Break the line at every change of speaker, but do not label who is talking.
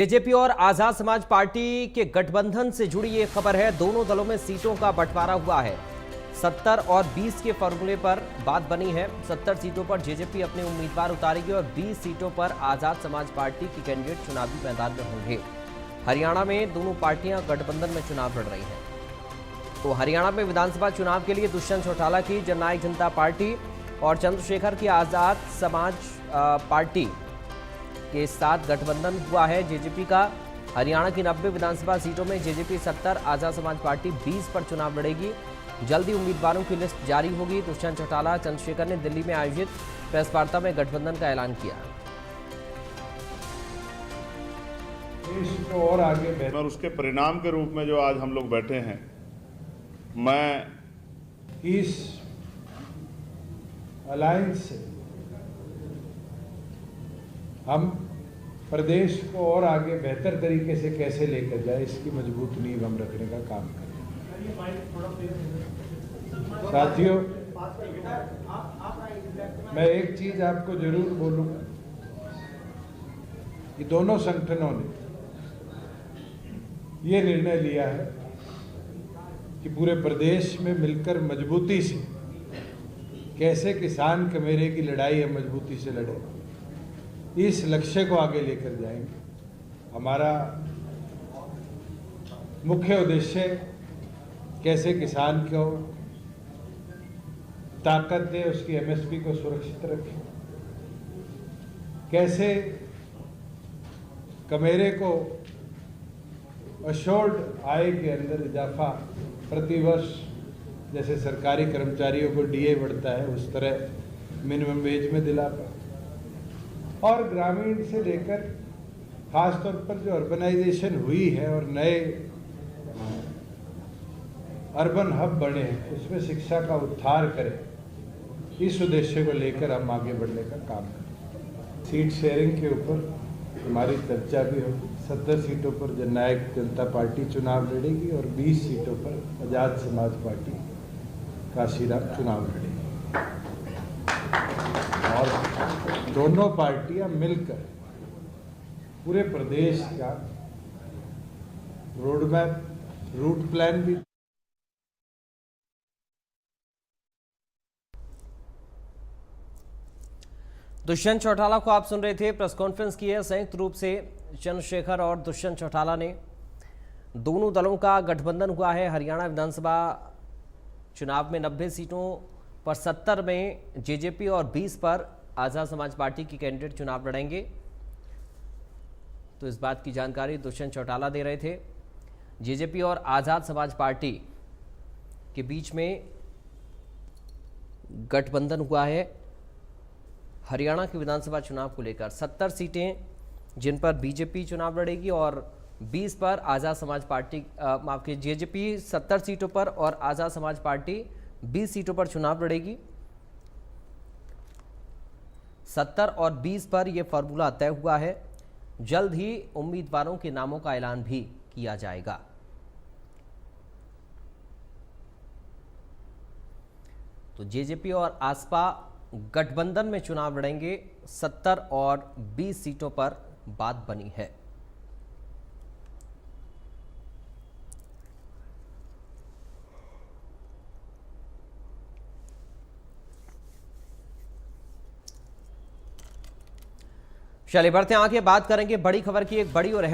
JJP और Azad Samaj party के गठबंधन से जुड़ी ये खबर है। दोनों दलों में सीटों का बंटवारा हुआ है। 70 और 20 के फॉर्मूले पर बात बनी है। 70 सीटों पर जेजेपी अपने उम्मीदवार उतारेगी और 20 सीटों पर आजाद समाज पार्टी के कैंडिडेट चुनावी मैदान में होंगे। हरियाणा में दोनों पार्टियां गठबंधन में चुनाव लड़ रही हैं। तो हरियाणा में विधानसभा चुनाव के लिए दुष्यंत चौटाला की जननायक जनता पार्टी और चंद्रशेखर की आजाद समाज पार्टी के साथ गठबंधन हुआ है जेजेपी का। हरियाणा की 90 विधानसभा सीटों में जेजेपी 70, आजाद समाज पार्टी 20 पर चुनाव लड़ेगी। जल्दी उम्मीदवारों की लिस्ट जारी होगी। दुष्यंत चौटाला चंद्रशेखर ने दिल्ली में आयोजित प्रेस वार्ता में गठबंधन का ऐलान किया।
और आगे
और उसके परिणाम के रूप में जो आज हम लोग बैठे हैं, मैं
इस अलायंस से हम प्रदेश को और आगे बेहतर तरीके से कैसे लेकर जाए, इसकी मजबूत नींव हम रखने का काम करें। साथियों, मैं एक चीज आपको जरूर बोलूंगा कि दोनों संगठनों ने ये निर्णय लिया है कि पूरे प्रदेश में मिलकर मजबूती से कैसे किसान कमेरे की लड़ाई हम मजबूती से लड़े, इस लक्ष्य को आगे लेकर जाएंगे। हमारा मुख्य उद्देश्य कैसे किसान को ताकत दे, उसकी एमएसपी को सुरक्षित रखें, कैसे कमेरे को अशोर्ड आय के अंदर इजाफा प्रतिवर्ष, जैसे सरकारी कर्मचारियों को डीए बढ़ता है उस तरह मिनिमम वेज में दिला पाए, और ग्रामीण से लेकर खासतौर पर जो अर्बनाइजेशन हुई है और नए अर्बन हब बने हैं उसमें शिक्षा का उद्धार करें, इस उद्देश्य को लेकर हम आगे बढ़ने का काम करें। सीट शेयरिंग के ऊपर हमारी चर्चा भी होगी। 70 सीटों पर जननायक जनता पार्टी चुनाव लड़ेगी और 20 सीटों पर आजाद समाज पार्टी काशीराम चुनाव लड़ेगी, और दोनों पार्टियां मिलकर पूरे प्रदेश का रोड मैप, रूट प्लान भी।
दुष्यंत चौटाला को आप सुन रहे थे। प्रेस कॉन्फ्रेंस की है संयुक्त रूप से चंद्रशेखर और दुष्यंत चौटाला ने। दोनों दलों का गठबंधन हुआ है। हरियाणा विधानसभा चुनाव में 90 सीटों पर 70 में जेजेपी और 20 पर आजाद समाज पार्टी की कैंडिडेट चुनाव लड़ेंगे। तो इस बात की जानकारी दुष्यंत चौटाला दे रहे थे। जेजेपी और आजाद समाज पार्टी के बीच में गठबंधन हुआ है हरियाणा के विधानसभा चुनाव को लेकर। 70 सीटें जिन पर बीजेपी चुनाव लड़ेगी और 20 पर आजाद समाज पार्टी, माफ कीजिए, जेजेपी 70 सीटों पर और आजाद समाज पार्टी 20 सीटों पर चुनाव लड़ेगी। 70 और 20 पर यह फॉर्मूला तय हुआ है। जल्द ही उम्मीदवारों के नामों का ऐलान भी किया जाएगा। तो जेजेपी और आसपा गठबंधन में चुनाव लड़ेंगे। 70 और 20 सीटों पर बात बनी है। चलिए बढ़ते हैं आगे, बात करेंगे बड़ी खबर की। एक बड़ी और अहम